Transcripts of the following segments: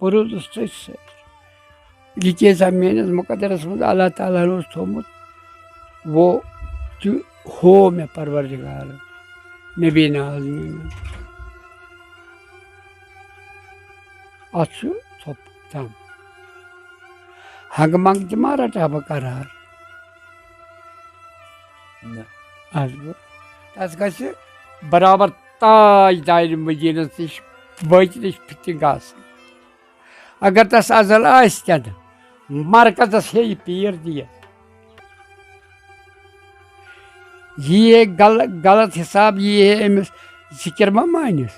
पुरुष से ये कैसा मेहनत मुकद्दरस में अल्लाह ताला ने थोमुत वो हो में परवरदिगार नबी नाज़ीन अच्छु थोप तम हंगमंग जमारा टाबा करार आज तस गस बराबर ताज दार मदीनस नश बच नश फिटिंग अगर तस अजल आन मरकजस हे पीर दिए ये गलत हिसाब ये अमिस जिक्र मा मानिस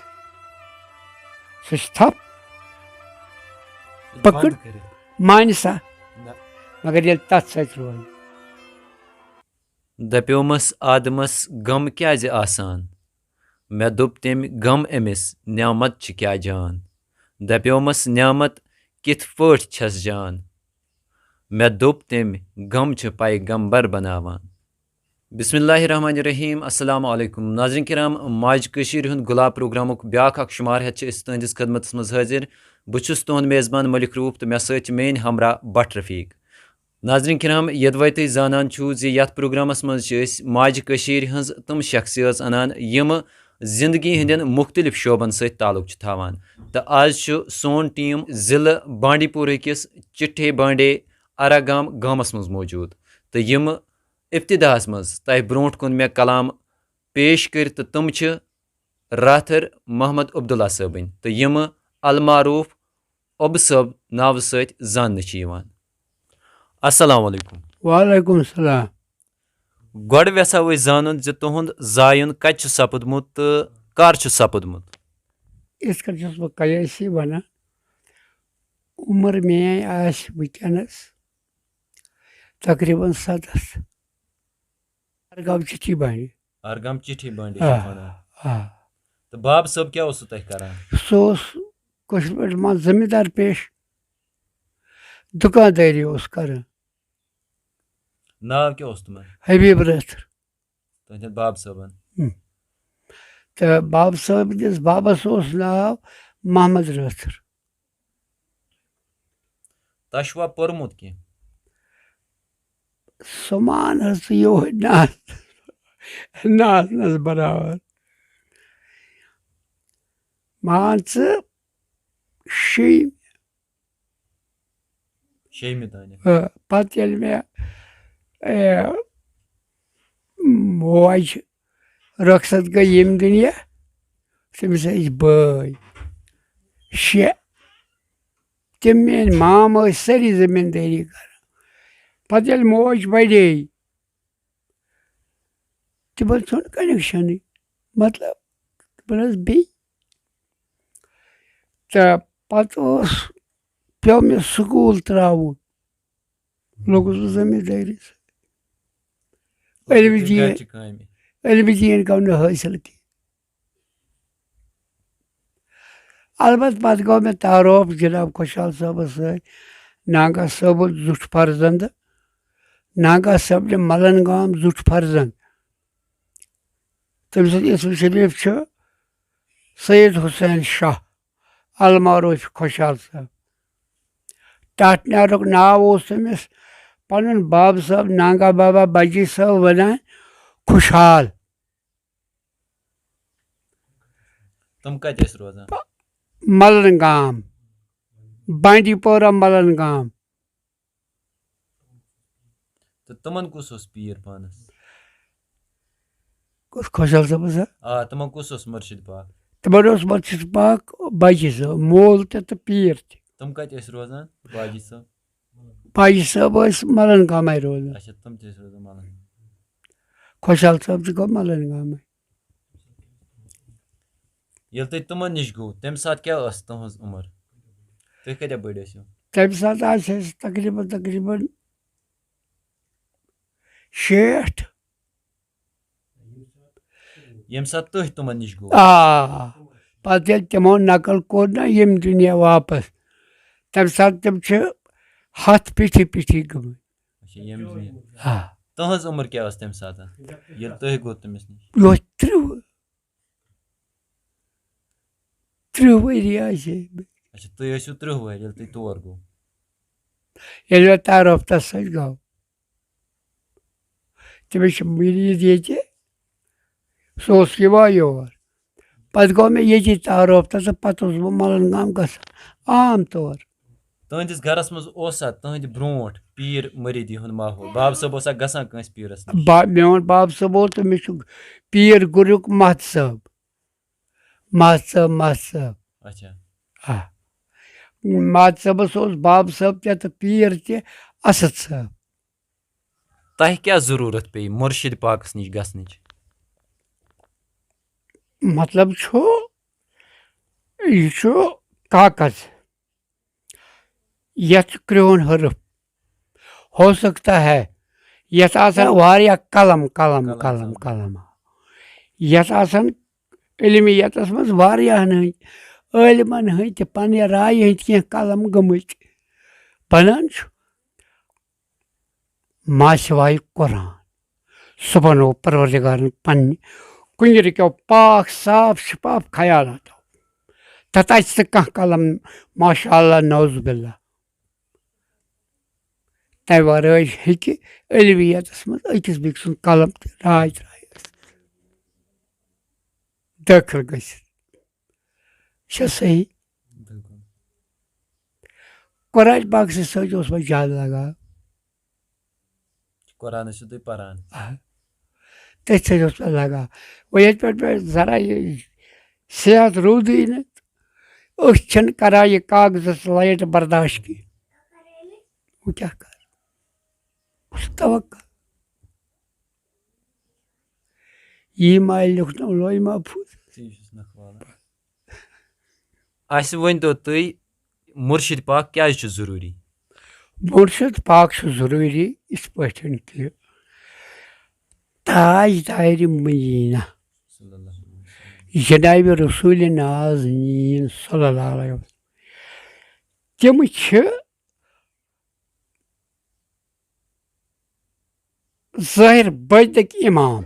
सह थप पकड़ मान सा मगर ये तथ सच रोज दप्योमस आदमस गम क्या आसान मे दुप तम गम अमिस न्यामत क्या जान दप्योमस न्यामत किथ पठ छस जान मे दुप तम गम पैगंबर बनावान बिस्मिल्लाहिर्रहमानिर्रहीम अस्सलाम वालेकुम नाज़रीन किराम माज कशीर हुंद गुलाब प्रोग्रामुक ब्याख अख शुमार हेत तुहंदिस खदमतस मज हाजिर बुछुस तुहंद मेज़बान मलिक रूफ तो मे सत मेन हमरा बट रफीक नाज़रीन किराम यदवै तुह जानन छु ज़ि यथ प्रोग्रामस मज माज कशीर हंज तम शख्सियत अनान यम जिंदगी हंदन मुख्तलिफ शोबन सत ताल्लुक थावान तो आज सोन टीम ज़िले बांडीपुर किस चिट्ठे बांडे अरागाम गामस मज मौजूद तो यम इब्तिदाहस मज तह ब्रोट कुन मे कलाम पेश कर तो तम राथर मोहम्मद अब्दुल्ला सबन तो यम अलमारूफ अब सब नाव सत जान अस्सलाम वालेकुम वालेकुम सलाम गोड़ वेसा वो जान ज तुहद जायन कत सपदमुत तो कर सपदमुत इस कर बह कयासी वन उम्र मे वनस तकरीबन 7 अरगाम चिट्ठी बांडी तो बाब सब क्या तह करान सह जमींदार पेश दुकानदारी कर नाव क्या तुम हबीब रथर तुहद बाब सबन तो बाब साहब दिस बाबस नाव मोहम्मद रथर तशवा पोरमुत कह समान यो नास बराबर मान शेम तान पत मे मोज रखसत गई यम दुनिया तमिस बय 6 तम मेन माम सारी जमींदारी कर पत मोज बड़े तम थोन कनेक्शन मतलब तम बे तो पत पे मे स्कूल त्राउन लोगुस जमींदारी इल्म दीन गो न हासिल कह अलबत् पत गो मे तारुफ जनाब खुशहाल साहब सत नागा साहब जुठ फर्जंद नागा साहब मलन गाम जुठ फर्जंद तम इसम शरीफ सैयद हुसैन शाह अलमारूफ खुशहाल साहब टाटनारुक नाव तमिस पन बाब साहब नागा बाबा बाजी साहब वनान खुशहाल तुम कत रोजान मलन गाम बांडीपोरा मलन गाम तो तमन कुस पीर पानस खुशहाल साहब तमन कुस मुर्शिद पाक तमन मुर्शिद पाक बाजी साहब मोल तो पीर तुम कत रोजान बाजी साहब बाजी साहब मलन गाम रोजान अच्छा तुम रोजान मलन खुशहाल साहब गो मलन गाम ये तुम तमन नश गो तम सात क्या तुज उम्र तुम कत बड़ तम सात तकरीबन 60 यम सात तुह तमन नश गो पत तमो नकल कोर ना यम दुनिया वापस तम सात तम हथ पिठी पिठी गम तुज उम्र क्या तम सात ये तुह गो तमिस नश 30 वरी अच्छा तुम ٲسِو 30 वहर येल्ले तुम तोर गो येल्ले मे तारफ्तास सत्ति गो तमिस छ मरीज ये सो यवान योर पत गो मे ये तारफ्ता तो पत बह मलन गाम गसान आम तौर तुहंदिस गरस मज ओसा तुहंद ब्रोट पीर मरीदी हुंद माहौल बाब सब ओसा गसान कंस पीरस नश मेन बाब सब तमिस पीर गुरुक महत साहब अच्छा महत साहबस बाब साहब तो पीर असद साहब तह क्या जरूरत पे मुर्शिद पाकस नश गसनच मतलब यह कागज यथ क्रोन हरफ हो सकता है यथ वारिया कलम कलम कलम कलम यथ इलमियतस मज वारियाहन इलमन हंद पन्न राय हंद कह कलम गमत बनान मासिवाय कुरान सह बनो परवरदिगारन पन्ने कुन रखो पाक साफ शफाफ ख्यालात तथ कह कलम माशाअल्लाह नौजुबिल्ला तमें वराय हेकि इलमियतस मज अकिस बेक सुंद कलम राय दाखिल गसित सही कुरान पाक सत ज्यादा लगा कुरान तुम पान तथ सत लगा वह ये पे जरा सेहत रूद न करान यह कागजस लाइट बर्दाश्त की वो क्या कर तवक्का ये माइल लिखना लोई महफूज वन तो तुम मुर्शिद पाक क्या जरूरी मुर्शिद पाक जरूरी इस पे कि ताजदार मदीना जनाब रसूल नाज़नीन सल्लल्लाहु अलैहि वसल्लम तम ज़ाहिर बदक इमाम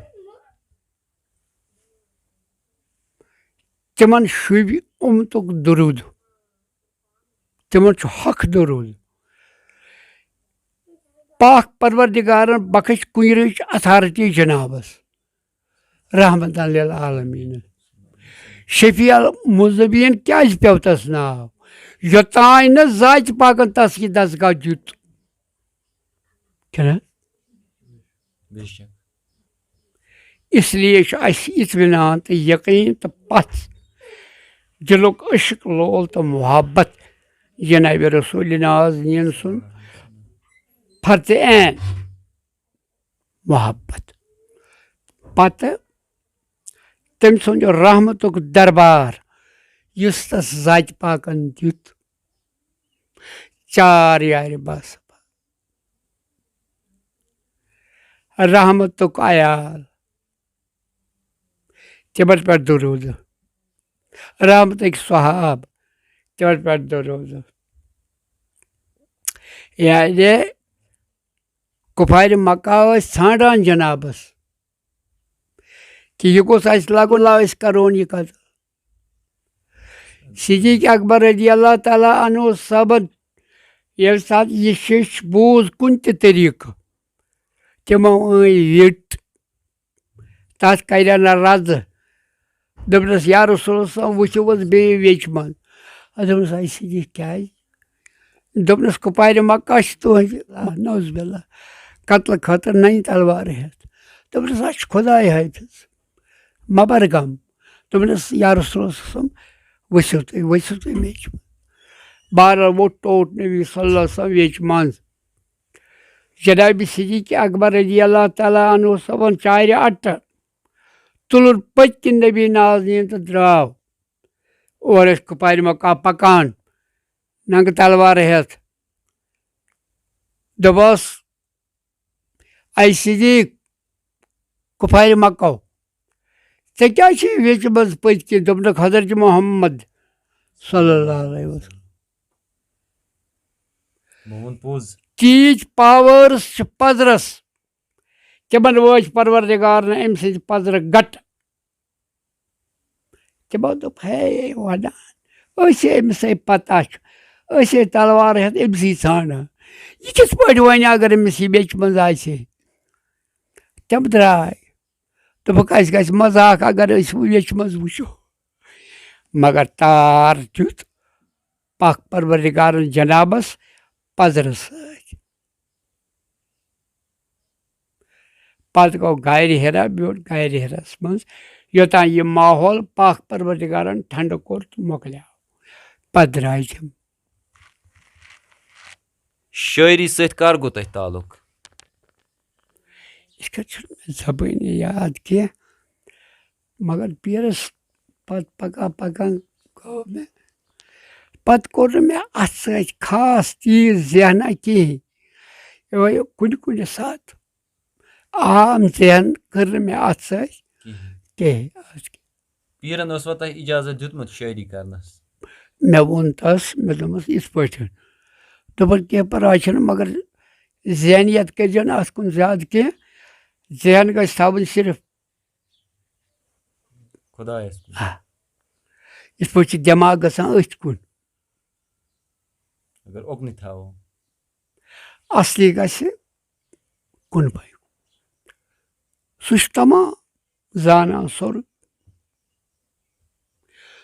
तिमन शुभ उम्मतुक दुरूद तिमन हक दुरूद पाक परवरदिगारन बख्श कुंजरच अथॉरिटी जनाबस रहमत लिल आलमीन शफीअल मुज़बिन क्या पेव तस नाव योतान न ज़ात पाकन तस की दसगाह दित इसलिए इत्मीनान तो यकीन तो पथ दिलुक इश्क लोल तो मोहब्बत जनाब रसूल नाज़नीन सुन फर्ज ऐन मोहब्बत पत तम सुन रहमतुक दरबार इस तस ज़ात पाकन दित चार यार बस रहमतुक आयाल तिमन पे दुरूद रहमतुक सहाब तिमन पे दुरूद यानी कुफार मक्का ान जनाबस कि यह गोस लगुन ला करोन यह कत्ल सिद्दीक़ अकबर रज़ी अल्लाह ताला अन्हु सबन ये सात यह शिश बूज कुन तरीक तमो विट तथ कर रज दस या रसूल वो बे वेच मन दोपस सिद्दीक़ क्या दोपस कुपार मक्का तुहद नौज़बिल्ला कत्ल खतर नई तलवार हेत दोपस खुदाय हाफिज मबर गम दोपस या रसूल वसो तुम वेच मन बहरहाल वो टोट नबी सल्लल्लाहु अलैहि वसल्लम वेच मन जनाब सिद्दीक़ अकबर रज़ी अल्लाह ताला अन्हु सबन चार अट तुलुन पत्कि नबी नाज़नीन तो द्राव और कुपार मक्का पकान नंग तलवार हेत दोपस सिद्दीक़ कुफार मक्को ऐ क्या वेच मज पत्कि दोपनक हज़रत मोहम्मद सल्लल्लाहु अलैहि वसल्लम तीज पावर्स पदरस तिमन वच परवरदिगार अम सद पदर गट तमो दोप है वनान أسۍ أمِسٕے پتہ چھُ أسۍ تلوار ہٮ۪تھ أمسٕے ژھانڈان یہِ کِتھ پٲٹھۍ وَنہِ اگر أمِس یہِ بیٚچہِ منٛز آسہِ ہے تِم درٛاے دوٚپُکھ اَسہِ گژھِ مذاق اگر أسۍ ویٚچھِ منٛز وٕچھو مگر تار دیُت پاک پروردِگارَن جنابَس پزرٕ سۭتۍ پتہٕ گوٚو گرِ ہِرا بیوٗٹھ گرِ ہِرس منٛز یوٚتانۍ یہِ ماحول پاک پروردِگارن ٹھنڈٕ کوٚر تہٕ مۄکلیو پتہٕ درٛاے تِم شٲعری سۭتۍ کر گوٚو تۄہہِ تعلُق یِتھ کٔنۍ چھُنہٕ مےٚ زبٲنی یاد کینٛہہ مگر پیٖرس پتہٕ پکان پکان گوٚو مےٚ پتہٕ کوٚر نہٕ مےٚ اتھ سۭتۍ خاص تیٖژ ذہنا کِہیٖنۍ یِہوے کُنہِ کُنہِ ساتہٕ عام ذہن کٔر نہٕ مےٚ اتھ سۭتۍ کِہیٖنۍ پیٖرن اوسوا تۄہہِ اِجازت دیُتمُت شٲعری کرنس مےٚ ووٚن تس مےٚ دوٚپمس یِتھ پٲٹھۍ دوٚپُن کینٛہہ پرواے چھُنہٕ مگر ذہنیت کٔرزِ نہٕ اتھ کُن زیادٕ کینٛہہ ذہن گژھِ تھاوُن صرف خۄدایس یِتھ پٲٹھۍ چھُ دٮ۪ماغ گژھان أتھۍ کُن اگر اوٚکنُے تھاوو اصلی گژھِ کُنوے سُہ چھُ تمام زانان سورُے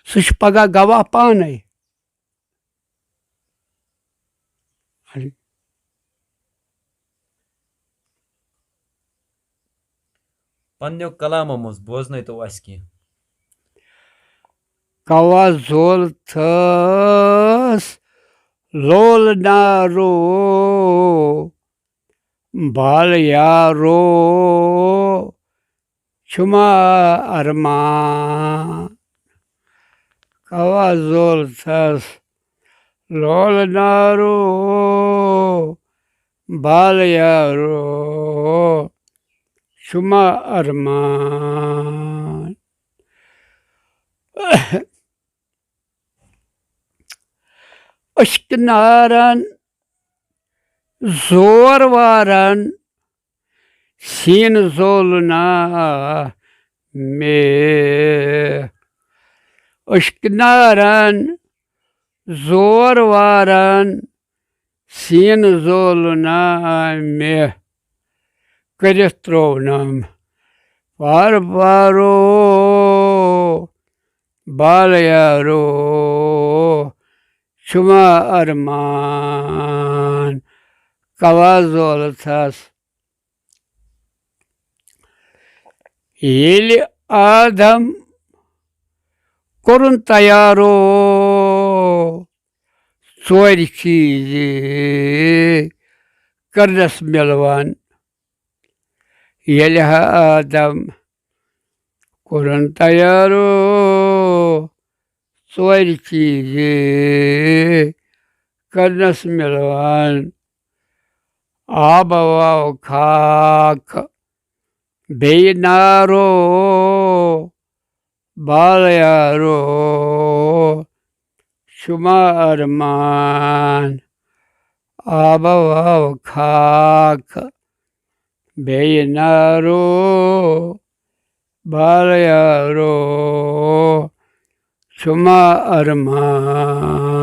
سُہ چھُ پگاہ گواہ پانے پننیو کلامو منٛز بوزنٲیتو اَسہِ کینٛہہ کوا زول تھس لول نارو بال یارو چھُما ارمان کوا زول تھس لول نارو بال یارو چھُما ارمان اشک نارن زور وارن سیٖنہٕ زولنا مےٚ اشک نارن زور وارن سیٖنہٕ زولنا مےٚ کٔرِتھ ترٛوونم وارٕ وارو بال یارو چھُما ارمان کوا زول تھس ییٚلہِ آدم کوٚرُن تیارو ژورِ چیٖزِ کٔرنس مِلوان ییٚلہِ آدم کوٚرُن تیارو ژورِ چیٖزِ کٔرنس مِلوان آبہٕ واو خاک بیٚیہِ نارو بال یارو چھُما ارمان آبہٕ واو خاک بیٚیہِ نارو بال یارو چھُما ارمان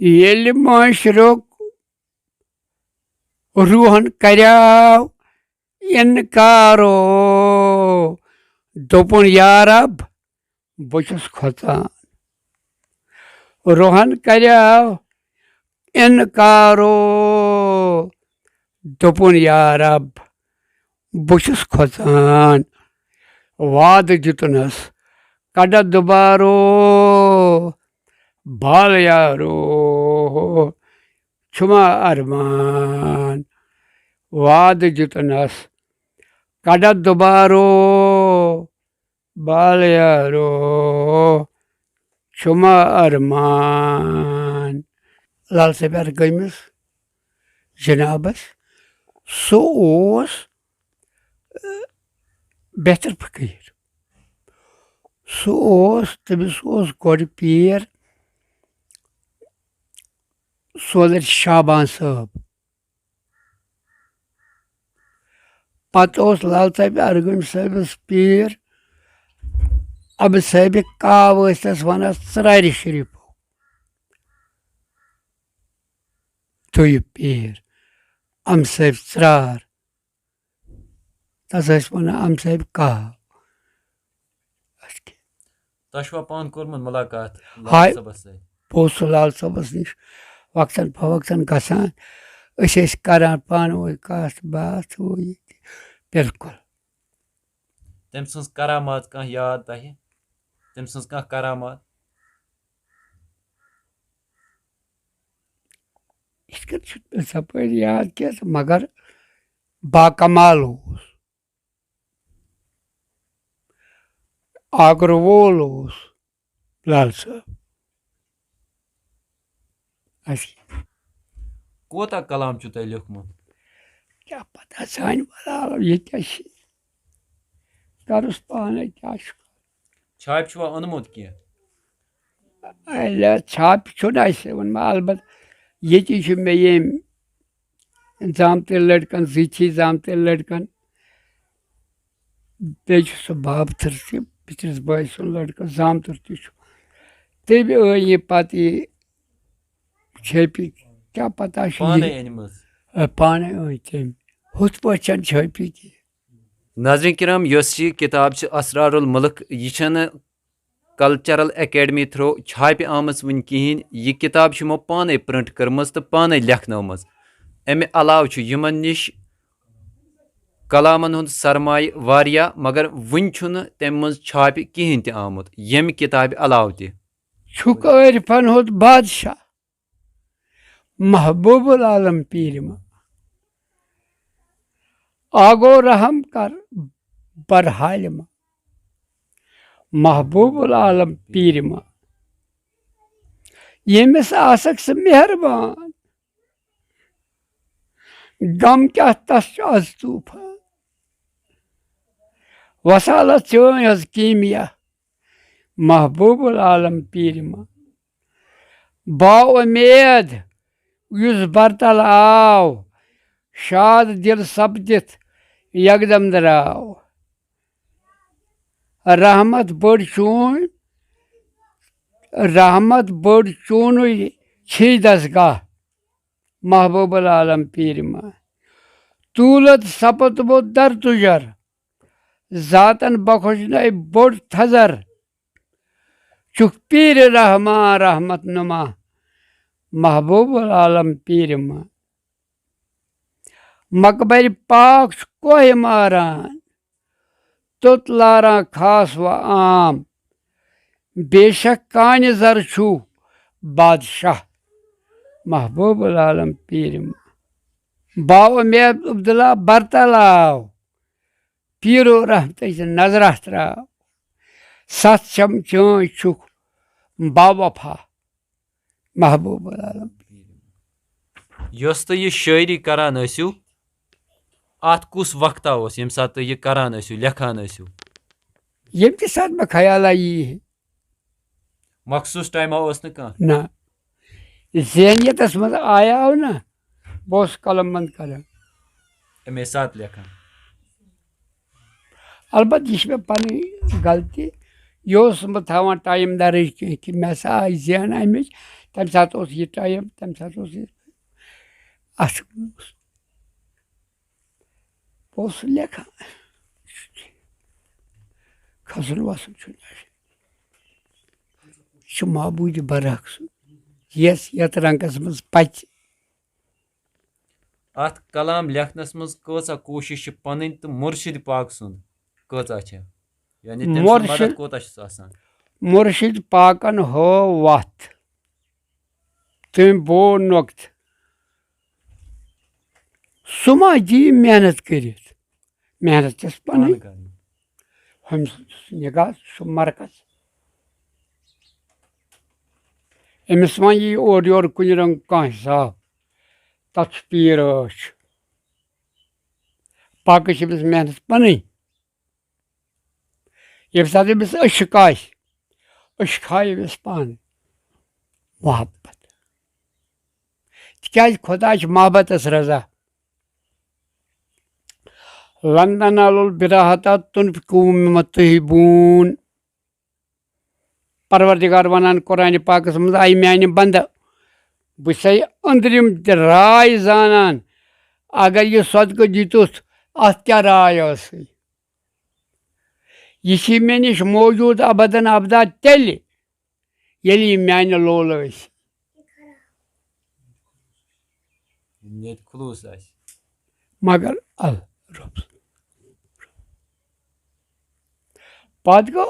ییٚلہِ معاشرُک روٗحن کریاو اِنکارو دوٚپُن یا رب بہٕ چھُس کھۄژان روٗحن کریاو اِنکارو دوٚپُن یا رب بہٕ چھُس کھۄژان وعدٕ دیُتنس کَڑکھ دُبارو بال یارو چھُما ارمان وعدٕ دیُتنس کَڑکھ دُبارو بال یارو چھُما ارمان لال صٲب ارگٲمِس جنابس سُہ اوس بہتر فقیٖر سُہ اوس تٔمِس اوس گۄڈٕ پیٖر صوٗدر شابان صٲب پتہٕ اوس لال صٲبہِ ارگٲمۍ صٲبس پیٖر अब साहिब काव ٲسۍ वन त्रारि शरीफो तुय पीर अम साहिब त्रार तस वन अम साहिब काव तह पान कोर्मुत मुलाकात हाय लाल सबस सत बहुत लाल सबस नश वक्तन फवक्तन गसान करान पान वे कत बात वो ये बिल्कुल तम सज करामात कह याद तह तम सज कह करामात सप याद क्या मगर बाकमाल आगर वोल लाल साहब कोता कलाम छु तह लिखमुत क्या पता सान बलाल ये क्या करुस पाने क्या छाप छुआ ओनमुत कह छाप वन अलबत् ये मे यम जामते लड़कन जी जामते लड़कन बे सह बाबथर पितरस बाय सुन लड़का जामतर तम ये पत ये छपी क्या पता पाने तम हुथ पे छपी की नाज़रीन किराम यह किताब असरारुल मुल्क यह कल्चरल एकेडमी थ्रो छाप आम वन कहें यह किताब यमो पाने प्रिंट कर्म तो पाने लेखनम अमे अलाव यमन निश कलामन हुंद सरमाय वारिया मगर वन तम मज छाप कहें त आमुत यम किताब अलाव छुक इरफान हुद बादशाह महबूबुल आलम पीरमा आगो रहम कर बरहालमा महबूबुल आलम पीरमा यमिस आसक से मेहरबान गम क्या तस आज तूफान वसालत चज कीमिया महबूबुल आलम पीरमा बाव उमेद युस बरतल आव शाद दिल सपदित यकदम दराव रहमत बड़ चून छीदस गाह महबूबुल आलम पीरमा तूलत सपत वो दर तुजर जातन बखुशन बोड़ थजर चुक पीर रहमा रहमत नुमा महबूबुल आलम पीरमा मकबर पाक कोह मारान तुत लारा खास व आम बेशक कान जर छू बादशाह महबूबुल आलम पीरमा बाव में अब्दुल्ला बरतलाव पीरो रहमत नजर त्राव सत शम चों छुक बावफा महबूबुल आलम यस तो यह शायरी करान अत कुस वक्ता यम सात यह करान लेखान यम सात मे ख्याल यी मखसूस टाइम ना जहनियतस मज आया ना बह कलम बंद कर अमे सात लेखान अलबत् यह मे पन गलती यह थवान टाइम दर्ज कि मे सा आई जहन अमिच तम सात यह टाइम तम सात बह लेखान खसन वसन महबूज बरख यस यत रंगस मज पच अत कलाम लेखनस मज कचा कोशिश पन तो मुर्शिद पाक सुन कचा यानी मदद कोता मुर्शिद पाकन हो वत तम बो नोक्त सुमा जी मेहनत कर मेहनत चस पन निगाह सह मरकज अमिस वन यी और योर कुन रंग कह हिसाब तथ पीर पाक अमिस मेहनत पन ये सात अमिस अशक खाए अमिस पान मोहब्बत तक खुदा मोहब्बतस रजा लंदन अलुल बिराहता तुनफिकून परवरदिगार वनान कुरान पाकस मज आई म्यानि बंद बह अंदरिम राय जानान अगर यह सदका दितुस अत क्या राय यह मे निश मौजूद अबदन अबदा तेल ये म्यान लोल मगर अल पत गो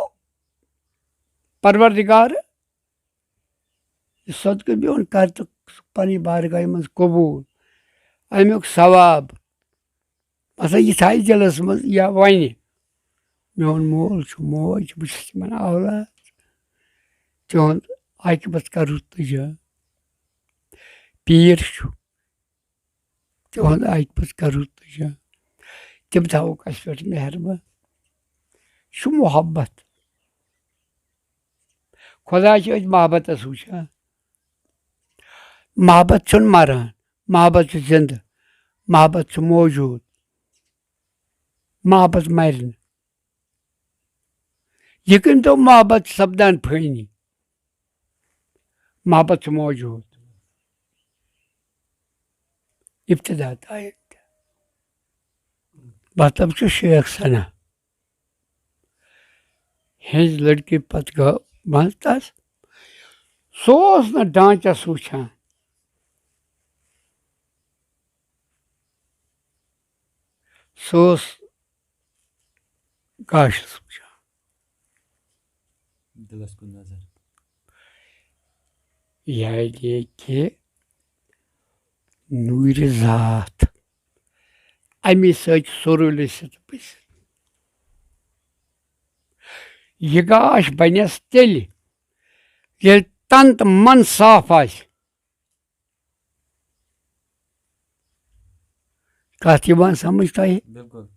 परवरदिगार सदका बिन कर तो पन बारगाह मज कबूल अमुक सवाब बसा यह थाई दिलस मज या वन मोन मोल मोज बह औलाद तुंद आकबत कर तुझा पीर तुंद आकबत कर तुझा तम थवक अस पे मेहरबान मोहब्बत खुदा मोहब्बत वुचान मोहब्बत मरान मोहब्बत जिंद मोहब्बत मौजूद मोहब्बत मर यह कम तो मोहब्बत सपदान फानी मोहब्बत मौजूद इब्तदा मतलब शेख सना हज लड़की पत गो बंद तस सह न ढांचस वुचान सह गाशस वुचान दिलस कुन नजर यानी कि नूर ज़ात अमी सोरुल यह गाश बनस तेल ये तन तो मन साफ आ कत समझ तुम बिल्कुल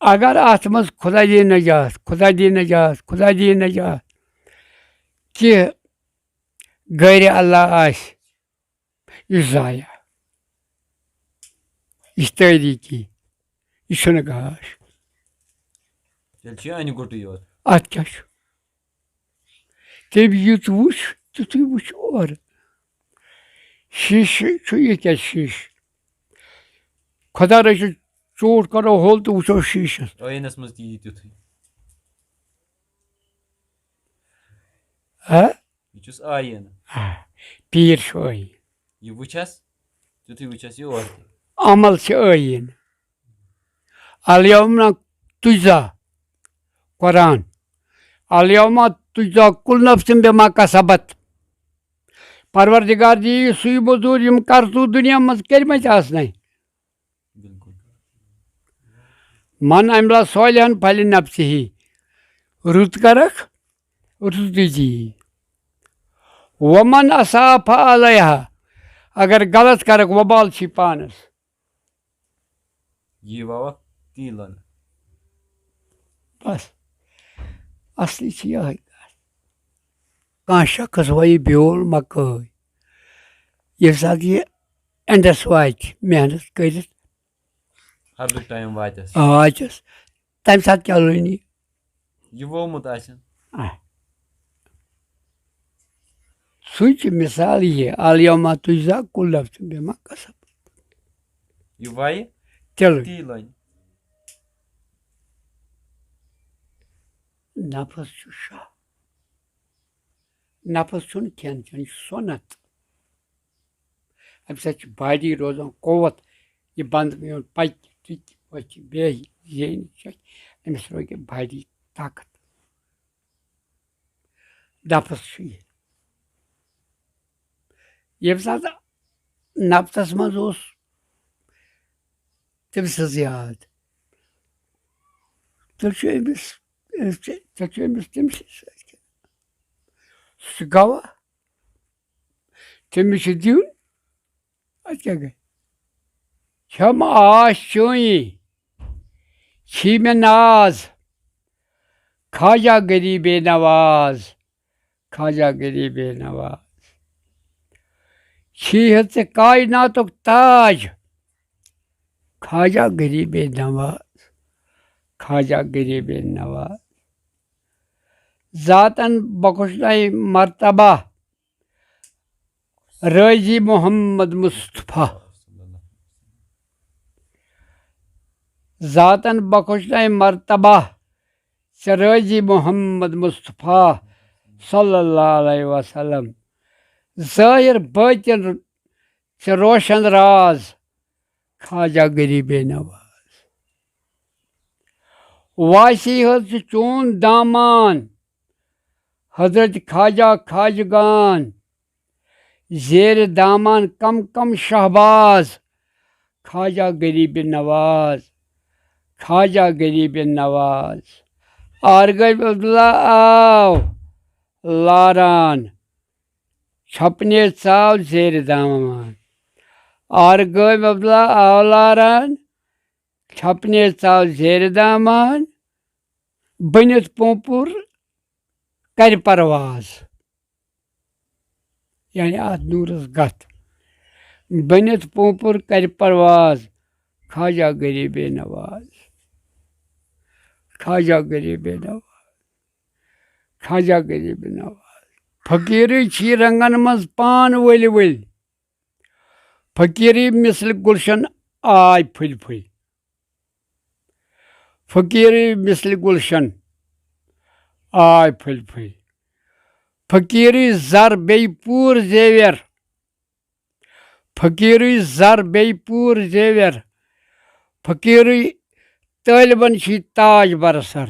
अगर अत मज खुदा दी नजात खुदा दी नजात खुदा दी नजात कि गैर अल्लाह यह ज़ाया यह तारीकी यह गाश अत क्या तम युत वुच तुत वुच और शीश यह क्या शीश खुदा रच चोट करो होल तो वो शीशस पीर अमल आयन अलयौम तुजा कुरान अलयौम तुजा कुल नफ्सिन बिमा कसबत परवरदिगार दी सुई मजूर यम कर तू दुनिया मज कर्मत आसना मन अमला सोलहन फल नफ्सी रुत करख रुत जी वमन असाफ अलहा अगर गलत करक वबाल छी पानस बस असली यह कह शख्स वही ब्योल मकई ये साथ यह एंडस वात मेहनत कर वाचस तम सात क्या लोनी सुच मिसाल ये अलयौमा तुजा कुल नफ्सिन बिमा कसबत चलो नफस शाह नफस खेन चेन सोनत अम सत बॉडी रोजान कुत यह बंद पच वच बे अमिस रोज बॉडी ताकत नफस ये सात नफ्सस मज तम याद तमिस तम गवाह तमिस दिन अत क्या गई छम आश चोई छी मे नाज खाजा गरीबे नवाज खाजा गरीबे नवाज छी हे कायनातुक ताज खाजा गरीबे नवाज खाजा गरीबे Nawaz Zaten bakışlayı martaba Razi Muhammed Mustafa. Zaten bakışlayı martaba Razi Muhammed Mustafa sallallahu aleyhi ve sellem. Zahir batin roşan raz Khaja Garib-e Nawaz. Vasih çun daman Hazret Khaja Khajagan Zer daman kam kam şahbaz Khaja Garib-e Nawaz. Khaja Garib-e Nawaz. Argay Abdullah av Laran Çapne sav zer daman. Argay Abdullah av Laran Çapne sav zer daman. Banit Pompur Kar parvaz. Yani at nuruz gat. Banit Pompur kar parvaz. Khaja Garib-e Nawaz. Khaja Garib-e Nawaz. Khaja Garib-e Nawaz. Fakiri çi ranganımız pan veli veli. Fakiri misl gulşan ay fil fil. Fakiri misl gulşan ay fil fil. Fakiri zar beypur zever. Fakiri zar beypur zever. Fakiri talban şi taj barasar.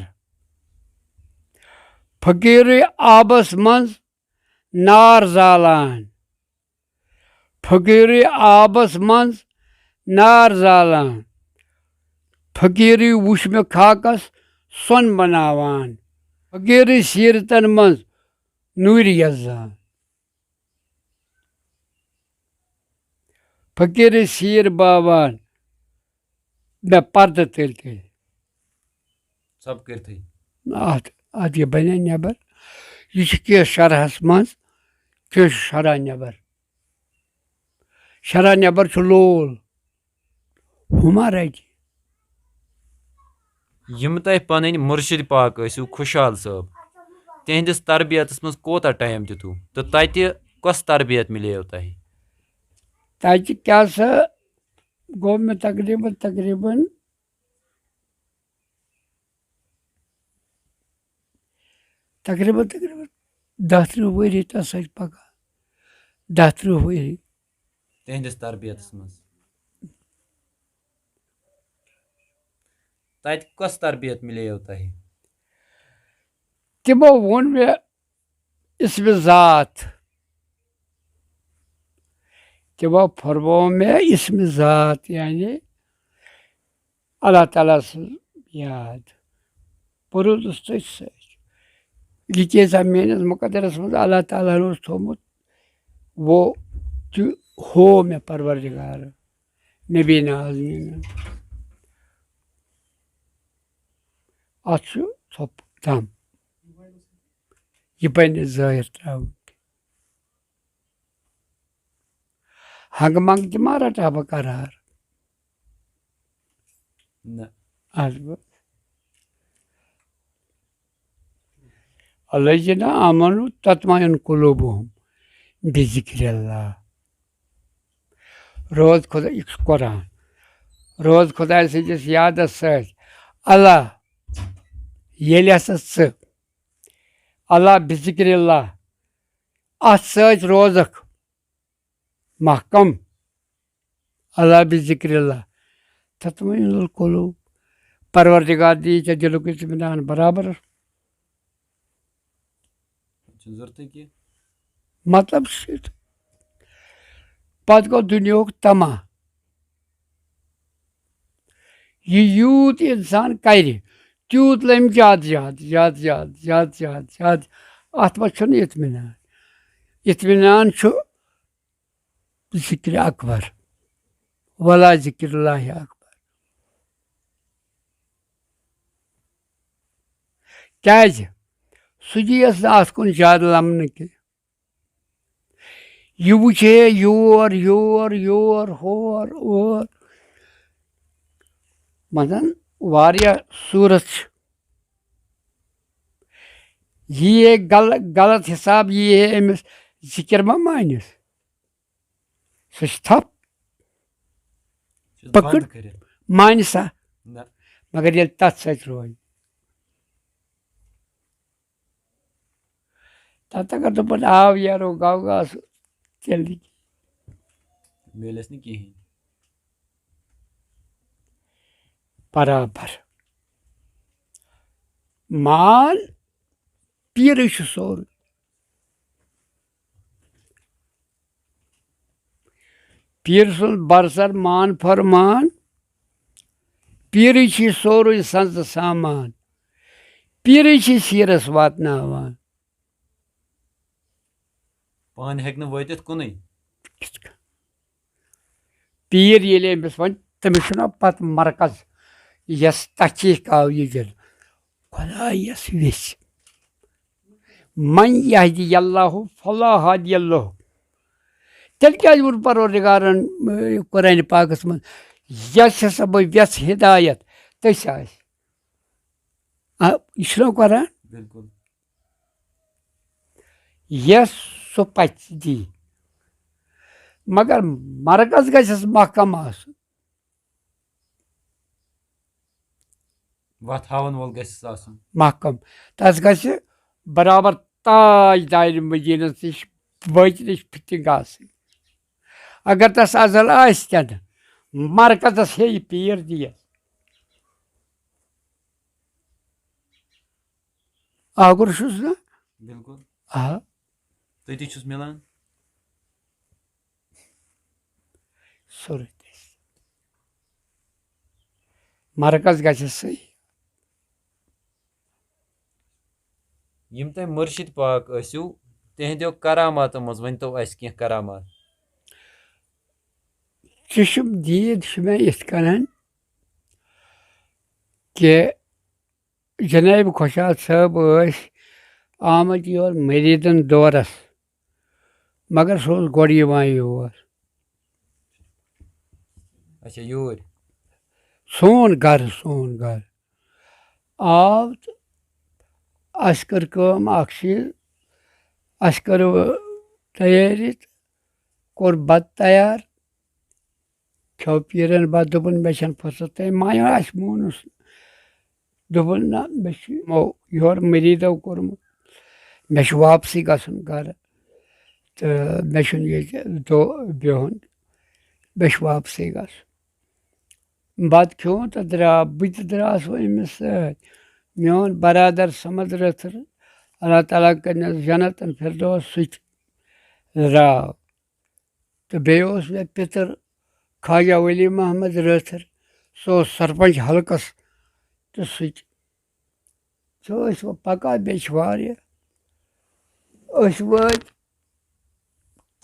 Fakiri abas mans nar zalan. Fakiri abas mans nar zalan. Fakiri wuşme khakas son banavan. Fakiri sirtan mans nur yazan. Fakiri sir baban be parda telke. Sab करते At ye bana neber. Yişkiye şarhas mans köş şara neber. Şara neber çulul. Humara ki. यम तह पन मुर्शिद पाक ٲسِو खुशहाल साहब तिहंदिस तरबियतस मज कोता टाइम दितु तो तति कस तरबियत मिलेव तह ताकि क्या सा गो में तकरीबन 10 वरी तस पका 10 वरी तिहंदिस तरबियतस मज तति कस तरबियत मिलेव तह तिमो वोन में इसमें जात तिमो फरमो में इसमें जात यानी अल्लाह ताला से याद पुरुष से लिखे मेनिस मुकद्दरस मज अल्लाह ताला थोमुत वो हो में परवरदिगार नबी नाज़मीन अत दम यह बन ज़ाहिर त्राउन हंग मंग तुम्हारा टाबा करार अलज़ीना आमनु तत्मइन कुलूबुहुम बिज़िक्रिल्लाह रोज खुदा कुरान रोज खुदा सज याद अल्लाह येल हसा अल्लाह बिज़िक्रिल्लाह अत सज रोजक महकम अल्लाह बिज़िक्रिल्लाह तत्मइनुल कुलूब परवरदिगार दी दिलुक इत्मीनान बराबर मतलब पत गो दुनियाक तमा यह यूत इंसान कर तूत लम ज्यादा ज्यादा ज्यादा ज्यादा ज्यादा ज्यादा ज्यादा अत मह इत्मीनान इत्मीनान ज़िक्र अकबर वला ज़िक्रुल्लाह अकबर क्या सुजीस अत कुन ज्यादा लमन की यह वुचे योर योर योर होर और मजन वारिया सूरत ये गलत हिसाब ये है अमिस जिक्र मा मानिस सह पकड़ मान सा मगर ये तथ सत रोज तथ अगर दोपन आव यारो गाव गास तेल मिलस नहीं कहीं बराबर मान पीर सोर पीर सुन बरसर मान फरमान पीर सोर संत सामान पीर सीरस वातनावान पान हेक वातित कुन पीर ये अमिस वन तमिस पत मरकज यस तहकीक आव यह दिल खुदायस वेस मन यहदी अल्लाहु फला हादी अल्लाह तेल क्या वोन परवरदिगारन कुरान पाकस मन यस हसा बह व्यस हिदायत तस यह कुरान बिल्कुल यस सो पच दी मगर मरकज गस महकम आसन वत हावन वोल गस आसन महकम तस गस बराबर ताजदार मदीनस नश वत नश फिटिंग आसन अगर तस अजल आन मरकजस हे पीर दियस आगुर ना बिल्कुल आ तती छुस मिलान सोरे मरकज गस सही यम तम मुर्शिद पाक आसो तिहंदो करामात मज वन तो अस कह करामात चशम दीद मे इत कन कि जनाब खुशाल साहब आमद योर मरीदन दौरस मगर सह गोड़ योर अच्छा यूर सोन घर आव तो अस कर अख अस कर तैयारी कोर बत तैयार खो पीरन बत दोपन मे फुर्सत तम माया अस मोनस दोपन ना मे योर मरीदो कोर्मुत मे वापसी गसन घर तो मे दो बिहन मे वापसी गस बत खो तो द्राव बह द्रास अमिस सत मोन बरादर समद रथर अल्लाह ताला करनस जन्नतन फिरदौस सह राव तो बेस मे पितर ख्वाजा वली मोहम्मद रथर सह सरपंच हल्कस तो सह पकान बे वत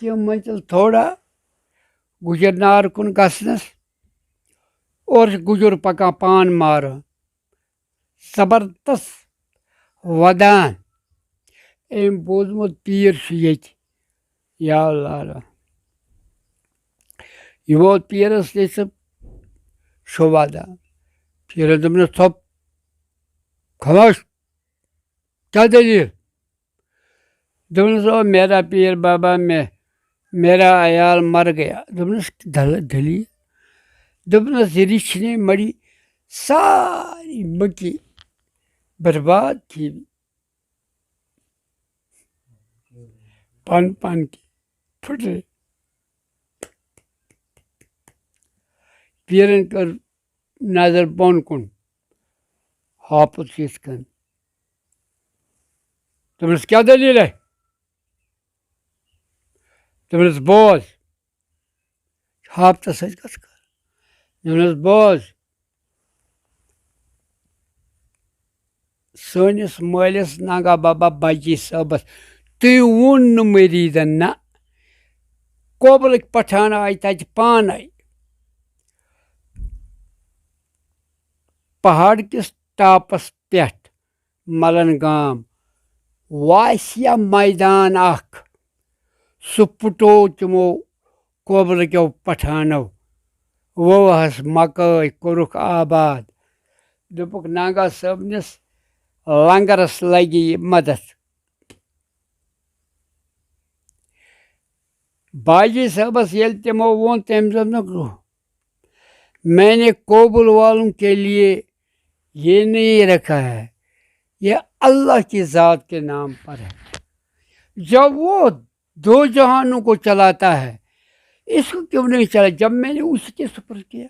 तम मंजिल थोड़ा गुजर नार कुन गसनस और गुजर पकान पान मार जबरदस्त वदान अम बोजमुत पीर ये या अल्लाह यह वोत पीरस शो वदान पीर दोपनस थोप खामोश क्या दलील दोपनस ओ मेरा पीर बाबा मेरा अयाल मर गया दोपनस दलील दोपनस रिछने मड़ी सारी मकी बर्बाद थी पान की फुटे पीरन कर नजर बोन कुन हापुत कन दोपनस क्या दलील है दोपनस बोज हापतस गस कर दोपनस बोज सोनिस मालिस नागा बाबा बाजी साहबस तुम वोन मरीदन ना कोबल पठान आय तत पान पहाड़ किस टापस पे मलन गाम वासिया मैदान अख सह पुटो तमो कोबल क्यों पठानो वोहस मकई कोरुख आबाद दोपुक नागा सबनिस लंगरस लगे ये मदद। बाजी साहबस ये तमो वो तम मैंने कोबुल वालों के लिए ये नहीं रखा है, ये अल्लाह की ज़ात के नाम पर है। जब वो दो जहानों को चलाता है, इसको क्यों नहीं चला जब मैंने उसके सुपर किया।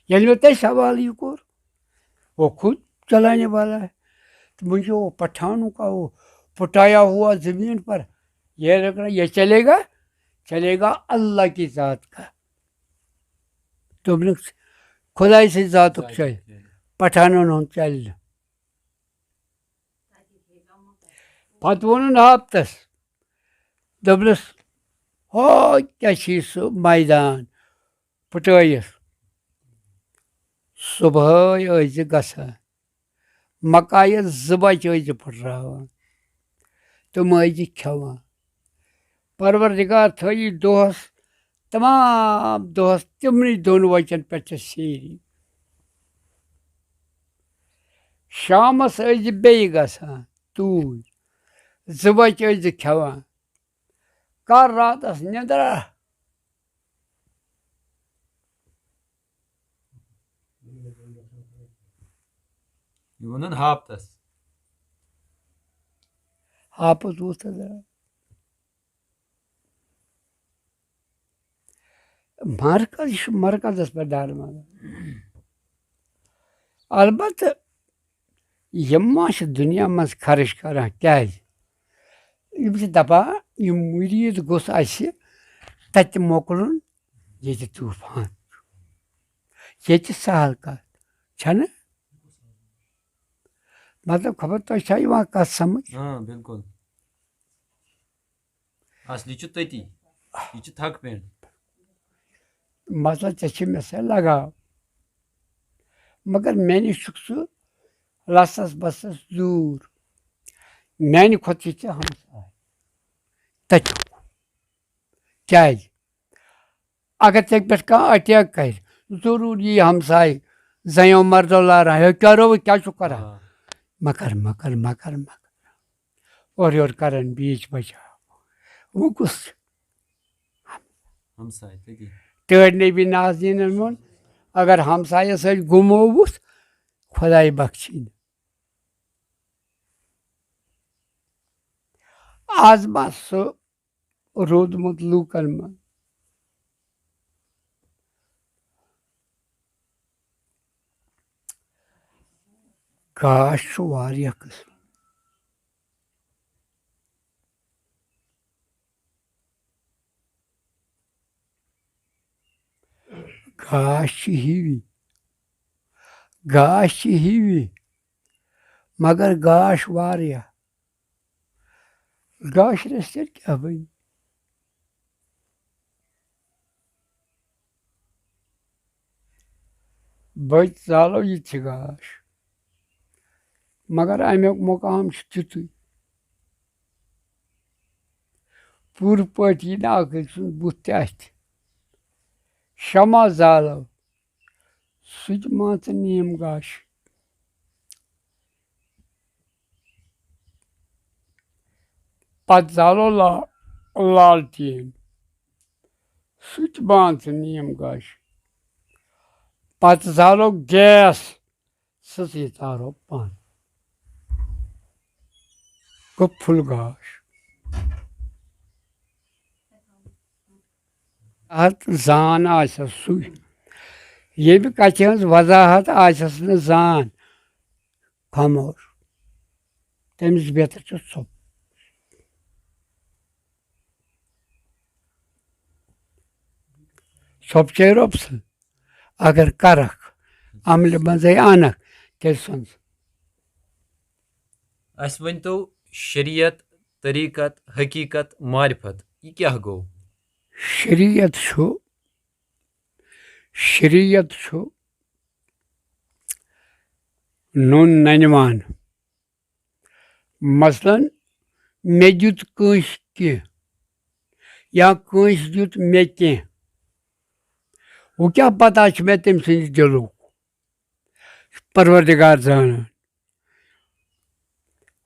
यानी होता है सवाल ही को वो खुद चलाने वाला है। तो मुझे वो पठानों का वो फुटाया हुआ ज़मीन पर यह रखना, यह चलेगा चलेगा अल्लाह की ज़ात का। तुमने खुदाई से ज़ात चल पठानों न चल पत वोन हफ्तस दोपस हो क्या सह मैदान फुटस सुबह गसान मकाय 2 बजे फुटरावान तुम खेवान। परवरदिगार थी दोहस तमाम दोहस तिमनी दोन वचन पे सेरी। शामस बे गसान तूर 2 बजे खेवान कर रातस निंदरा। हापस वो मरकज़ पे दारमान अलबत् यम दुनिया मज खर्च करान क्या दपान यह मुरीद गोस तत मोकलुन ये तूफान ये सहल कत छन मतलब खबर तो कत समझ। बिल्कुल असली तती थक पे मसला चे मे से लगाव मगर मैंने सह लसस बसस दूर मैंने खुद हमसाय तक क्या अगर ते पे अटैक कर जरूर यी हमसाय जयो मर्दो लारा है क्या रो क्या करा मकर मकर मकर मकर और योर करन बीच बचाओ वो कुछ हमसाय तड़ नबी नाज़रीन मोन अगर हमसाय सत गुमोवुस खुदाई बख्शी आज मा सह रोदमुत लूकन मन गाश वारिया किस्म गाश हिवी मगर गाश वारिया गाश रस्ते क्या बन बच जालो ये गाश मगर अमुक मुकाम तुतु पूर पट यी सुन बुत अथ शमा जालो सह मान नीम गाश पत जालो लालटीन सह मान नीम गाश पत जालो गैस सह तारो पान गो फुल गाश जान आसस सह ये कथ हज वजाहत आसस न जान खामोश तमिस बेहतर चुप चुप चे रोप्स अगर करख अमल मजे अनख तेल सुन वन तो शरीयत तरीक़त हकीकत मारिफत यह क्या गो। शरीयत नोन ननवान मसलन मे दुत कंस कह या कंस दुत मे कह वो क्या पता मे तम दिलुक परवरदिगार जान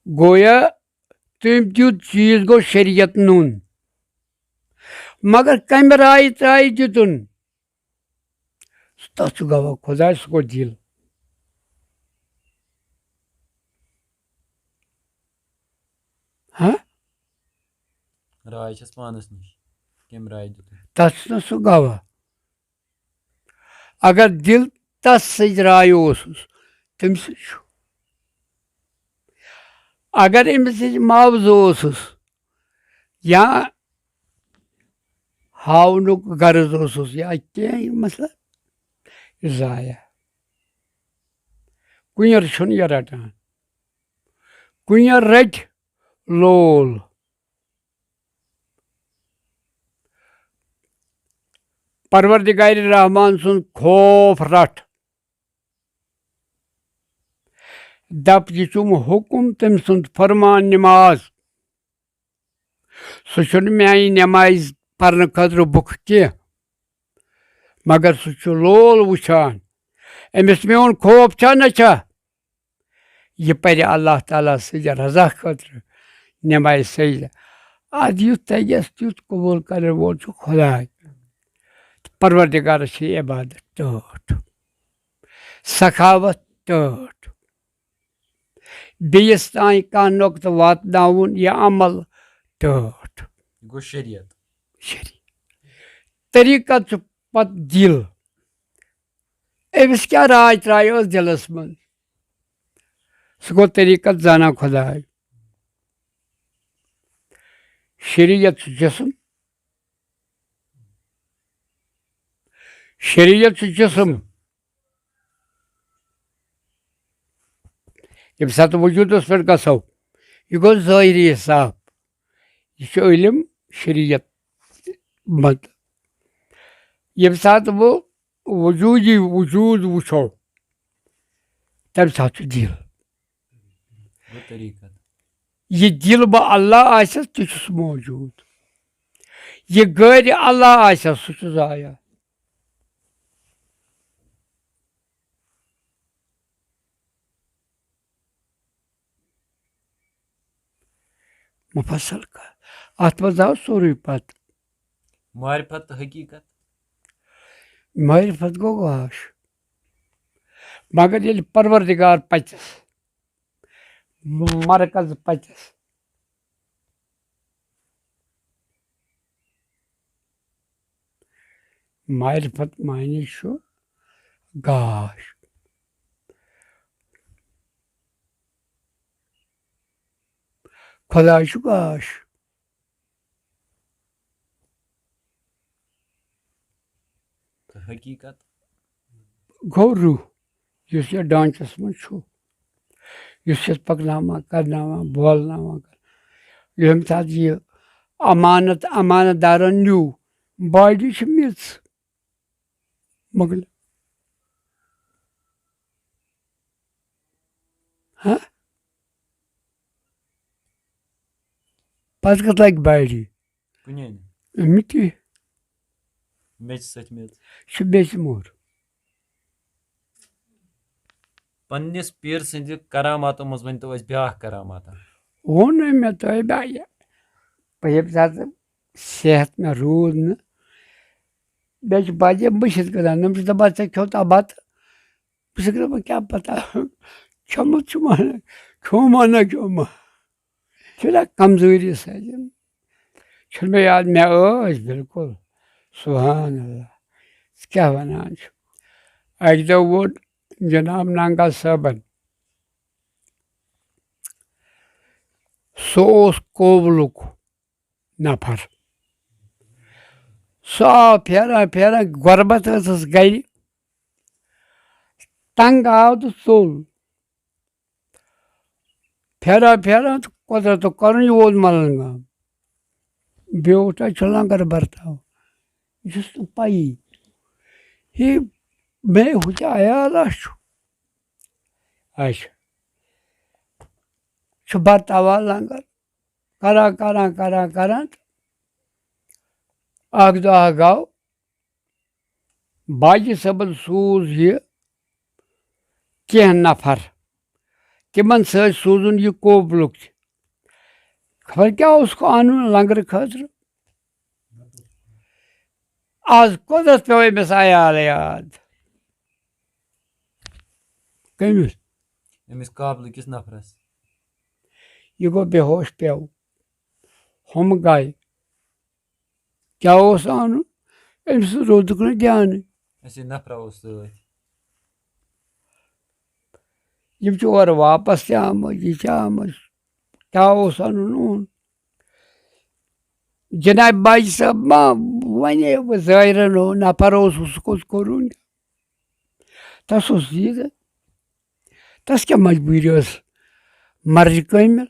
गोया तम तुत चीज गो शरीयत नून मगर कम राय त्राय दितुन तथ गवा खुदा सह गो दिल हाँ राय छस पानस निश कम राय दितुन तथ सह गवा अगर दिल तस राय तम अगर अमिस मुआवज या हावनुक गर्ज या कह मसला जाया कुर यह रटान कुर रट लोल परवरदिगार रहमान सुन खौफ रट दप यह चुम हुकुम तम सुंद फरमान नमाज सह मानी नमाज पर्न खतर बुख कह मगर सह लोल वुचान अमिस मोन खौफ छा न छा यह पर अल्लाह ताला सज रजा खतर नमाज सजदा अद युत तगस तुत कबूल कर वोल खुदा परवरदिगार इबादत टठ सखावत टठ बेस तान कह नुक्त वातन यह अमल टठ गो शरीयत तरीकत पत दिल अमिस क्या राय त्राय दिलस मन सह गो तरीकत जाना खुदा शरीयत जिस्म शरीयत जिस्म यम सत वजूदस पे गो यह गो ज़ाहिरी हिसाब यह इल्म शरीयत मतलब यम सात वो वजूद वुचो तम सात दिल यह दिल बह अल्लाह आसस तुस मौजूद यह गैर अल्लाह आसस सह ज़ाया मुफसल का अत मज आव सोरे पत मारिफत हकीकत मारिफत गो गाश मगर ये परवरदिगार पचस मरकज पचस मारिफत मायने गाश खुदा गाश हकीकत गो रूह इस ढांचस मज पकना करना बोलना यम सात यह अमानतदारन न्यू बॉडी मिस मोगल हाँ पत कत लग बॉडी मिट्टी मोर पन्निस पीर सद करामातो मज वन तो ब्या करामात वोन मे तुह यम सात सेहत में रूद न बे बजे बसित गदान नम दपा ऐ खोता बत बस दपान क्या पता खमुत खोमा ना खोमा ना कमजोरी सज मे याद मे बिल्कुल सुभान अल्लाह क्या वनान अक दो वो जनाब नांगा साहबन सो कोबलुक नफर सो आव फेरान फेरान गुरबत गर तंग आव तो चोल फेरान फेरान तो कुदरत कर वोल मलन गाम बेटा लंगर बर्ताव यह पाई हे मे आयाल अच्छा बर्तावा लंगर करान अक दह गो बाजी सबन सूज यह कह नफर तिमन सूजन यह कोबलुक खबर क्या उसको आनुन लंगर खतर आज कुदरत पे अमिस आयाल याद कमिस अमिस काबल किस नफरस यह गो बेहोश पेव हम गए क्या आनुन अमिस रोदुक न ध्यान नफरा यम और वापस यह आमद क्या अनुन जनाब बाजी साहब मा वे वो जायरन हो नफर उसको कोरुन तस यह तस क्या मजबूरी मर्ज कमिल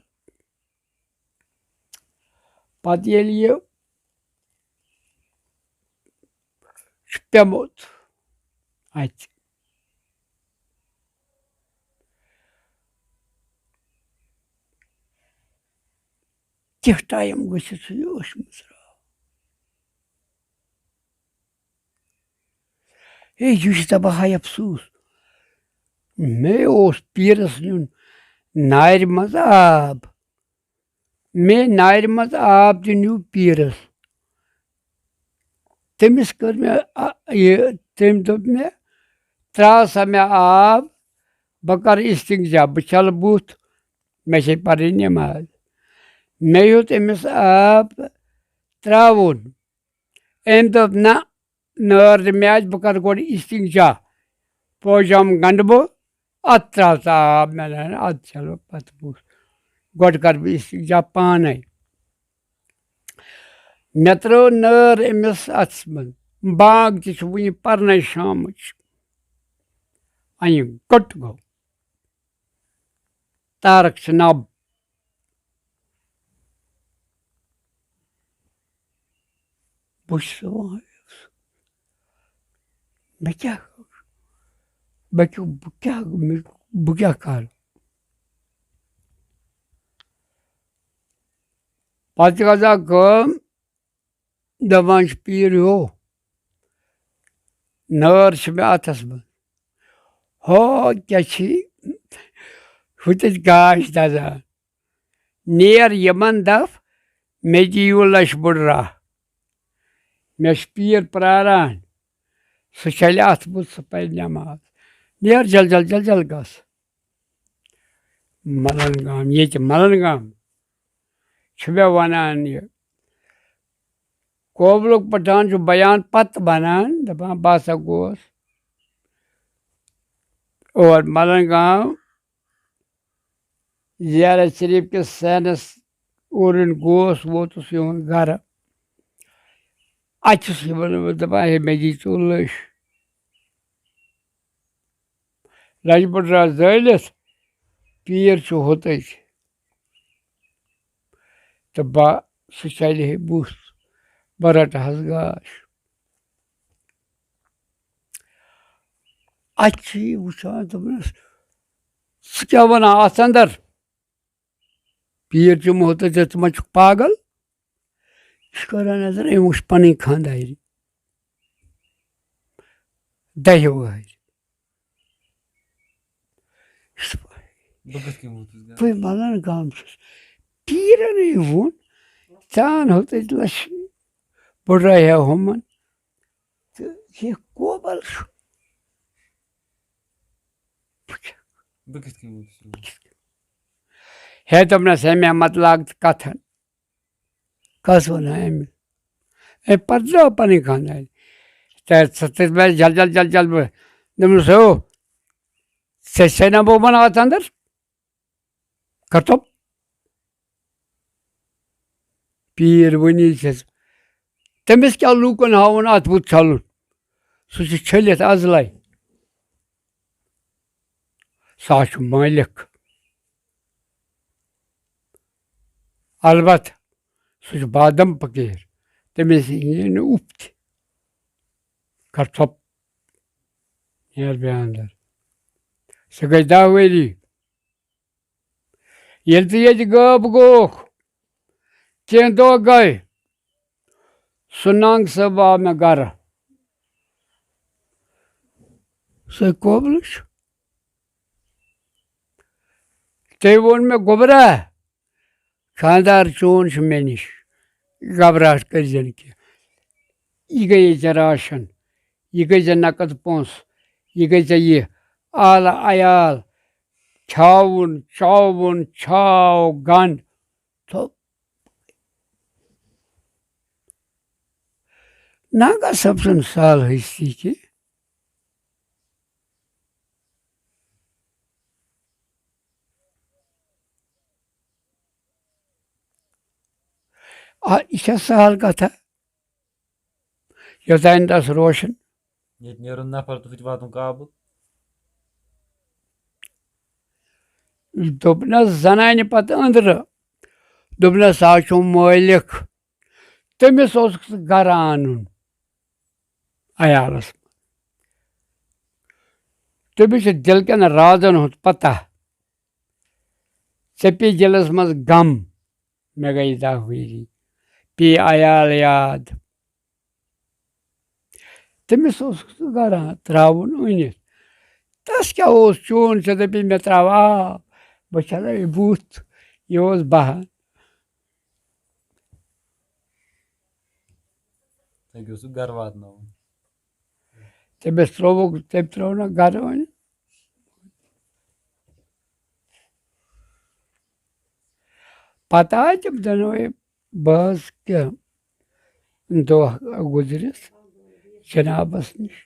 पत ये पेमुत अत कह टाइम गसित योश मज यह दपा हाय अफसूस मे पीरस नुन नार मज आब मे नार मज आब न्यू पीरस तमिस कर मे तम दोप मे त्रा सा मे आब बह कर इस्तिंजा बह छल बुथ मे पर नमाज मे योत अमिस आब त्राउन अम दोप ना नर मे आज बह कर गो इस्तिंजा पोजाम गंड बह अत त्रा सा आब मे अत चलो पत बुथ गोड कर बह इस्तिंजा पाने मे त्रो नर अमिस अत मज बाग वन पर्न शाम अ कट गो तारक नब बह मे क्या बह क्या कर पत गजा दपान पीर हो नर मे अथस मज हो क्या हुत गाश दजान नेर यमन दफ मे दियो लश बुढ़ मे पीर प्रारान सह चल अथ बुथ सह पर नमाज नेर जल जल जल जल गस मलन गाम मे वनान यह कोबलुक पठान बयान पत बनान दपान बह हसा गोस और मलन गांव ज़ियारत शरीफ के सैनस और गोस वोतुस योन घर अचुस दपान हे मे दी तो लश बुढ़ जलित पीर होत तो बह सह चल हे बुथ बह रट हस गाश अत वुचान दपस सह क्या वन अत अंदर पीर मोहत च मा पागल यह कर नजर अम वो पन खानदारी दह वहर बह मलन गाम पीरन वोन चान होत लश बुढ़ हमन तो यह कोबल है दपन मे मत लाग कथन कस वन अमिस पत पन खानदारी जल जल जल जल दपस हो सेना बो वन अत अंदर कर तो पीर वनी तमिस क्या लूकन हावन अत बुथ छलुन सह छलित अजलाय सह मालिक अलबत् सह बादम फकीर तमिस यी उफ कर थप नेर बे अंदर सह गई 10 वरी ये गब गोख कह दह गए सुनांग सब आव मे गर सह कोबल तै वोन मे गोबरा खानदार चोन छ मे निश घबराहट करिजन की यह गई चे राशन यह गई चे नकद पोंस यह गई चे यह आल अयाल छावन चावन छाव गंड तो नागा सबसन साल हिस्सी की यह सहल कथा योतान तस रोशन ये नेरुन नफर तो वातुन काबुल दोपनस जनानि पत अंदर दोपनस आचो मालिक तमिस गर आनुन अयालस तमिस दिल कन राजन हुंद पता ऐ पे दिलस मज गम मे गई दाहवेरी पे अयाल याद तमिस गर त्रावन अनित तस क्या चोन से दपी मे त्राव बह बुथ यह बहान गर वात तमिस त्रोवुक तम त्रो ना गर वन पता तम दोनों बस क्या दह गुजरिस जनाबस निश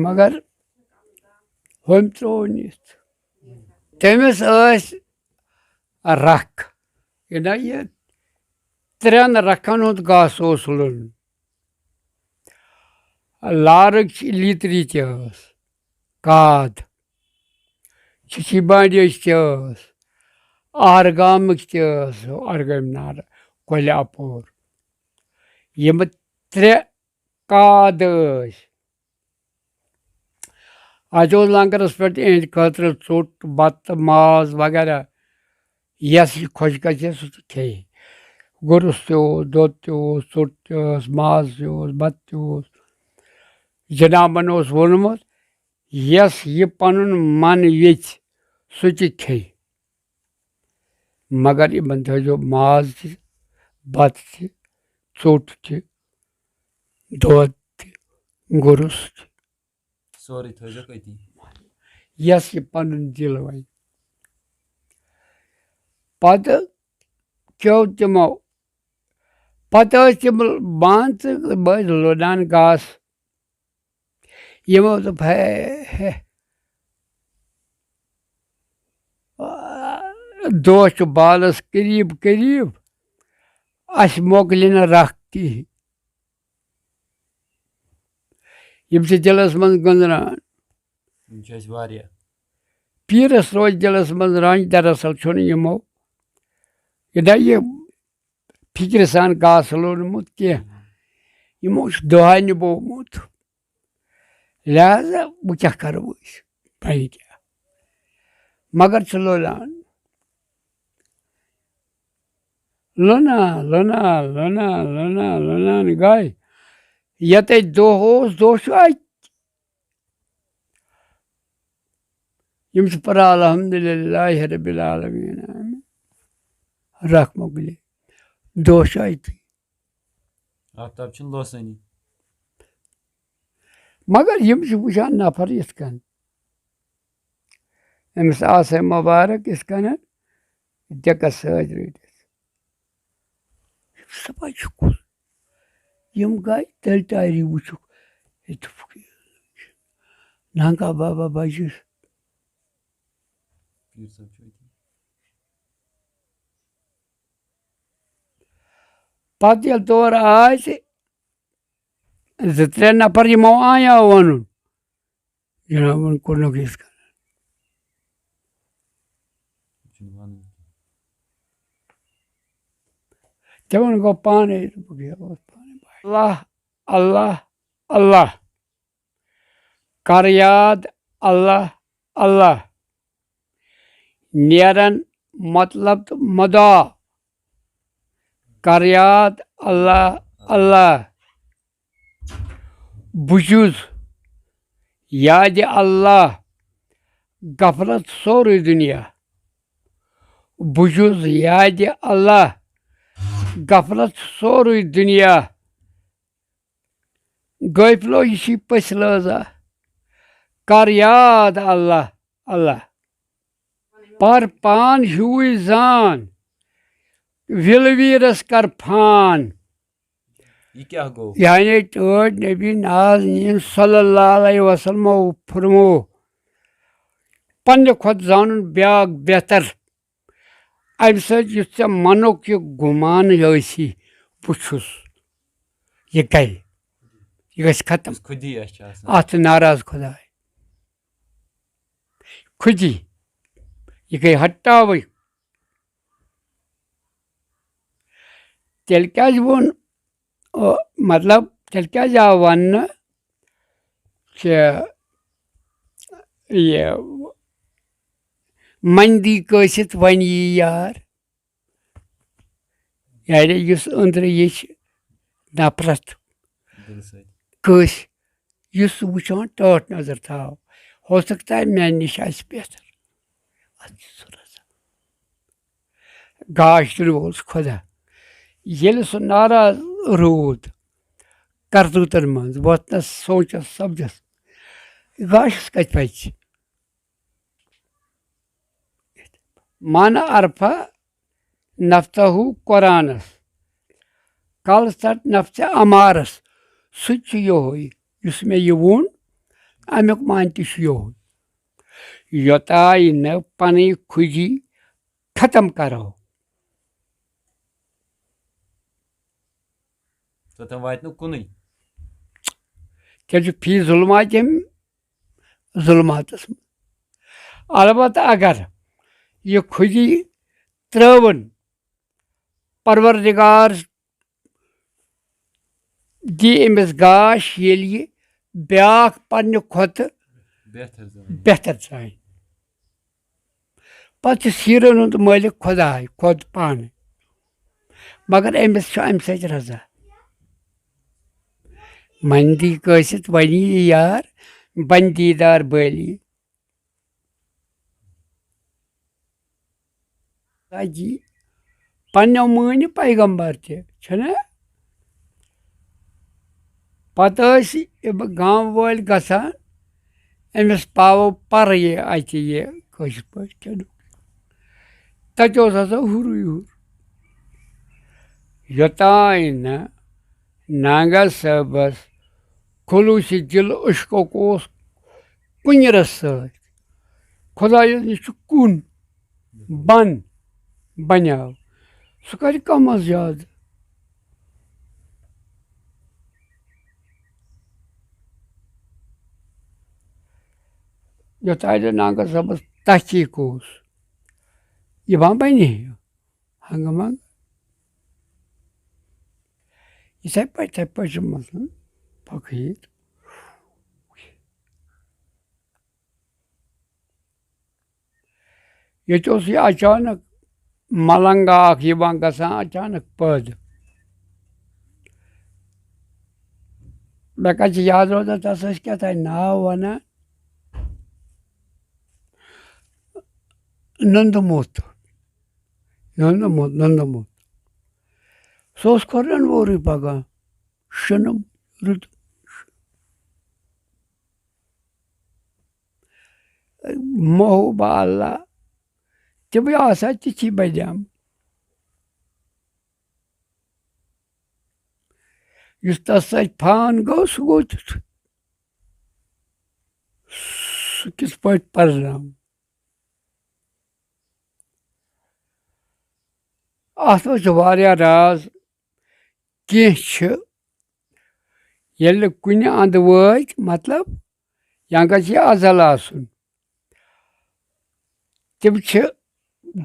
मगर हम त्रो नित तमिस रख यह त्रेन रखन हुंद गस लुन लारक लितरी तस काद छिछी बांडिज तस आहरगामक तस अरगम नार कोल अपोर यम त्रे काद अत लंगरस पे इहद खतर चोट बत माज वगैरह यस खुश गि सह खे गुरस दोद चोट माज बत जनाबन वोनमुत यस यह पन मन यच सह खे मगर इन थो माज बत चोट दोद गुरस सोरी थो कती यस यह पन दिल वन पत क्यों तमो पत तम बान बस लोदान घास यमो दोप है दोष बालस करीब करीब अस मोकल न रख कहें यम दिलस मज गंदरान पीरस रोज दिलस मज रंज दरअसल छुन यमो यह फिक्र सान घास लोनमुत कह यमो दुहा निबोमुत लिहाजा बह क्या कर भाई क्या मगर लोलान लोना लोना लोना लोना लोनान गए यत दह यम पर अल्हम्दुलिल्लाह रब्बिल आलमीन रख मोकले दोष आय आफ्ताब लोसनी मगर यम वुचान नफर इथ कन अमिस आसे मुबारक इथ कन दिकस सज रट सपाच कुल यम गए तल टारी वुचुक नागा बाबा बजिस पत ये तौर आय जो त्रे नफर यमो आया वन जनाबन कोर्नक इस तमन गो पाने अल्लाह अल्लाह अल्लाह कर याद अल्लाह अल्लाह नेरन मतलब मदा कर याद अल्लाह अल्लाह बुझुस याद अल्लाह गफलत सोरे दुनिया Bucuz yadi Allah. Gaflet soruy dünya. Gayplo işi paslaza. Kar yad Allah. Allah. Par pan hui zan. Vilvirus kar pan. ये क्या गो Yani tört Nebi Nazim sallallahu aleyhi ve sellem fırmı. Panne khod zanun biag beter. Aymsa yüzse manok ye guman yoisi puçuz. Ye gay. Ye gay khatam. खुद ही अच्छा At naraz खुदा. खुदी. Ye gay hatta vay. Telkaz bun मतलब telkaz avanı ki ये मंदी कसित one यार यार use अंदर ये नफरत कस युस वुचान टट नजर थाव हो सकता है मैं निश आस बेहतर गाश तुल खुदा ये सह नाराज रूद करतूतन मज वोतनस सोचस सपदस गाशस कत पच मन अरफा नफ्तहु कुरानस कल सट नफ्स अमारस सह योहै युस मे यह वोन अमुक मान तह योहै योताय न पन खुदी खत्म करो तो तम वात कुन तेल फी जुलमात जुलमातस अलबत् अगर यह खुदी त्रवन परवरदिगार दी अमिस गाश येल यह ब्याख पन्ने खोत बेहतर जान पत सीरन हुंद मालिक खुदाय खुद पान मगर अमिस अमि सत रजा मंदी कसित वनी यार बंदीदार बली जी पन्नो मान पैगंबर छना पत गांव वाल गसान अमिस पावो पर ये अत ये कशर पे तत हसा हुर योतान नांगा सबस खुलूस दिल उश्कोक कुंजरस सत खुदायस निश कुन बन बन्याव सह कर कम अज ज्यादा योतान नांगा सबस तहकीक यह वह बने हंग मंग इसे पे मसलन फकीर ये अचानक मलंगा गसान अचानक पद मे कत याद रोजान तस क्या नाव वन नंदमुत नंदमुत सह खोरन वोर पगान शनम रुद मोहबा अल्लाह तब आसा ती बदाम युस तस फान गो सह गो सह किस पे पर्राम अत वारिया राज कह कुन अंद वत मतलब या गछ अजल आसन तम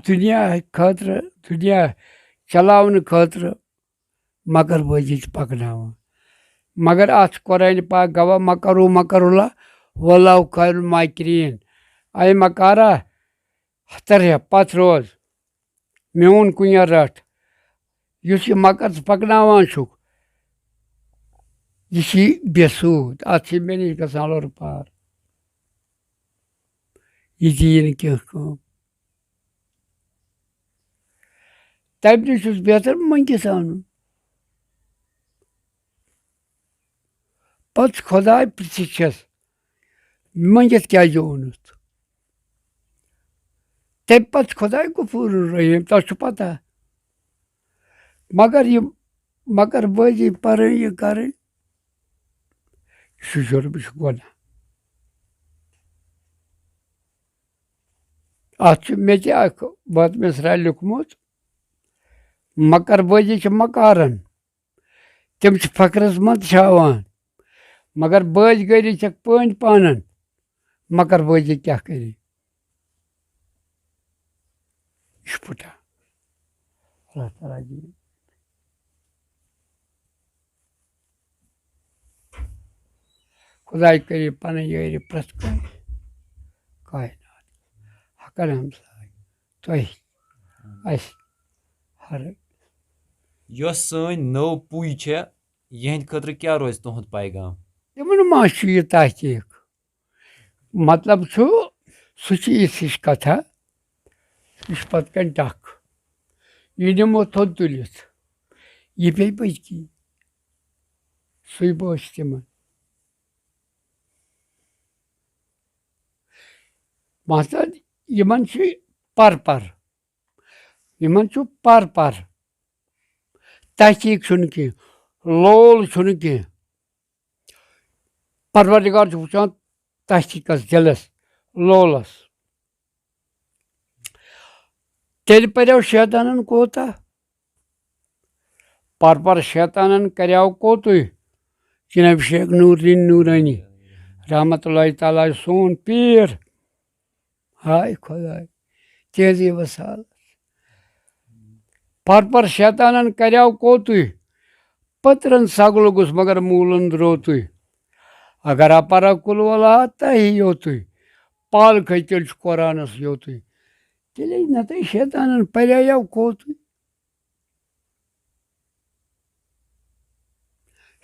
दुनिया खतर दुनिया चलावन खतर मकर बाजी पकनावान मगर अत कुरान पाक गवाह मकरुल्लाह वल्लाहु खैरुल माकिरीन आय मकारा हतर पत रोज मेन कुन रट युस यह मकर पकनावान छुक यह बेसूद अत मे नश गसान लर पार यह दी कह तब नश बेहतर मंगिस आन पत खुदाय पृछस मंगिस क्या ओनुत तम पत खुदाय गफूर रहीम तह पता मगर बाजी पर यह कर जुर्म गुना अत मे बहुत मिसरा लिखमुत मकरबाजी मकारन तम फकरस मत छावान मगर बाज गरी छक पन पानन मकरबाजी क्या करी पुटा अल्लाह ताला जी खुदाई करी पन यारी प्रत कायनात हकन हमसाय तुह अस हर यस सन नव पुई यहंद खतर क्या रोज तुहद पैगाम तिमन मा यह तहकीक मतलब सह इस कथा यह पत कन टक यह नमो थोद तुलित यह पे पजकी सु बस तिमन मकसद यमन पर तहकीक कह लोल कह परवरदिगार वुचान तहकीकस दिलस लोलस तेल पर्याव शैतानन कोता पर शैतानन कर्याव कोतु जनाब शेख नूरुद्दीन नूरानी रहमतुल्लाह ताला सोन पीर हाय खुदाय तेजी वसाल पर शैतानन कर्याव कोतु पत्रन सगलुगुस मगर मूलन द्रोतु अगर अपरा कुल वाला तही योतु पाल खल कुरानस योतु तेले नत शैतानन पर्याव कोतु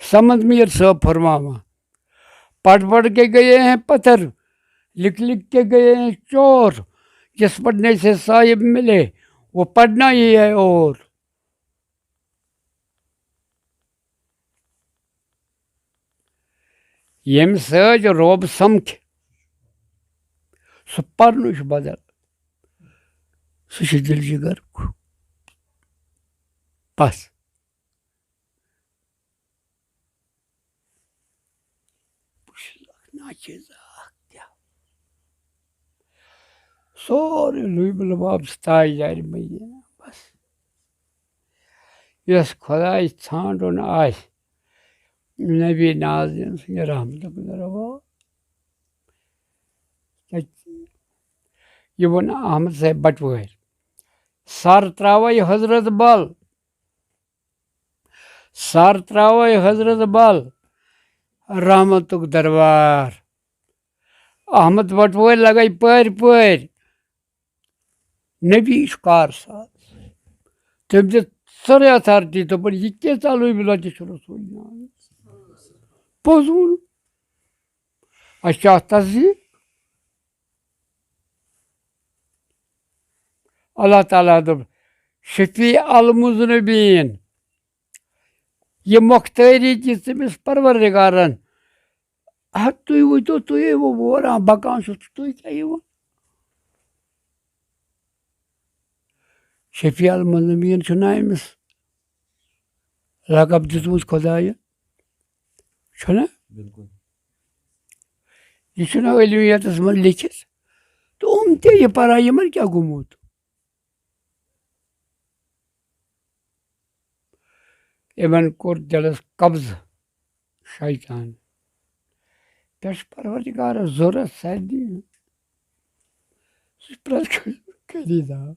समझ मीर साहब फरमावा पढ़ के गए हैं पत्थर लिख के गए हैं चोर जिस पढ़ने से साहिब मिले वो पढ़ना ही है और यम सज रोब समख सह पर्न बदल सह दिल जिगर बस सोरे लुब लबाब ताज जार महीना बस यस खुदाय छान आस नबी नाज़िम सद रहमत गुजरवा यह वन अहमद साहब बटवर सर त्रावे हजरत बल रहमतुक दरबार अहमद बटवर लगे पर नबी कार साथ तम दित सारे अथॉरिटी दोपन यह क्या चालू बिला रसूल पोज वोन तस्दीक अल्लाह ताला दोप शफी अल मुज़नबीन यह मुख्तारी दिस तमिस परवरदिगारन तुम वो तुम वो बकान तुम क्या शफी अल मुज़नबीन अमिस लकब दितमुत खुदाय यह इलमियतस मज लिखित तो यह पढ़ा यमन क्या गुमोत यमन कोर दिलस कब्ज शैतान पे परवरदिगार जरूरत सर्दी प्रत खरीदार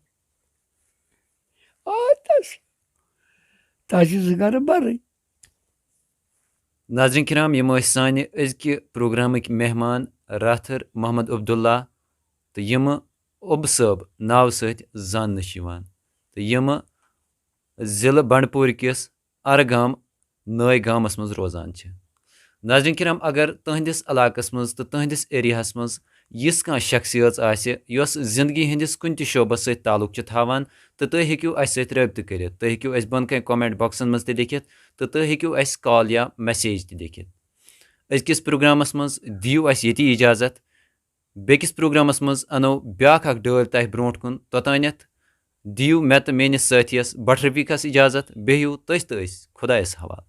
तस गर बर नाज़रीन किराम यम सान अजकि प्रोग्रामिक मेहमान राथर मोहम्मद अब्दुल्ला तो यम अब साहब नाव सत जान तो यम ज़िले बंडपुर किस अरगाम नय गामस मज रोजान नाज़रीन किराम अगर तुहंदिस इलाकस मज तो तुहंदिस एरियाहस मज यिस कह शख्सियत यस जिंदगी हंदिस कुन शोबस सत ताल्लुक थावान तो तुम हेक्यू अस सत रब्त कर तुम हेक्यू अस बन कन कमेंट बॉक्सन मज लिखित तो तुम हेक्यू अस कॉल या मैसेज लिखित अजकिस प्रोग्रामस मज दियो अस यति इजाजत बेकिस प्रोग्रामस मज अनो ब्याख अख डल तह ब्रोट कुन तोतानथ दियो मे तो मेनिस साथियस बट रफीकस इजाजत बेहियो तस खुदायस हवाल।